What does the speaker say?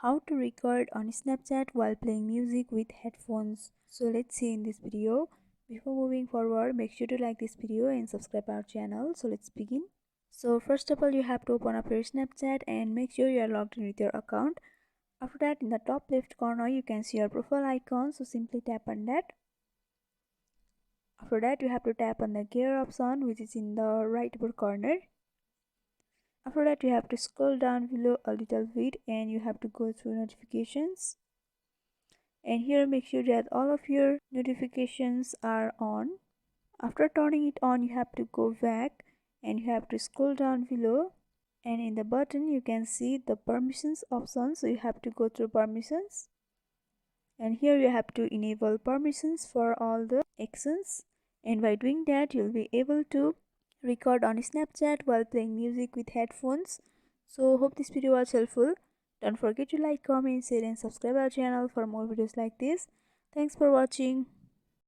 How to record on Snapchat while playing music with headphones. So let's see in this video. Before moving forward, make sure to like this video and subscribe our channel. So let's begin. So first of all, you have to open up your Snapchat and make sure you are logged in with your account. After that, in the top left corner, you can see your profile icon. So simply tap on that. After that, you have to tap on the gear option, which is in the right upper corner. After that, you have to scroll down below a little bit and you have to go through notifications. And here make sure that all of your notifications are on. After turning it on, you have to go back and you have to scroll down below. And in the button, you can see the permissions option. So you have to go through permissions. And here you have to enable permissions for all the actions. And by doing that, you'll be able to record on Snapchat while playing music with headphones. So hope this video was helpful. Don't forget to like, comment, share and subscribe our channel for more videos like this. Thanks for watching.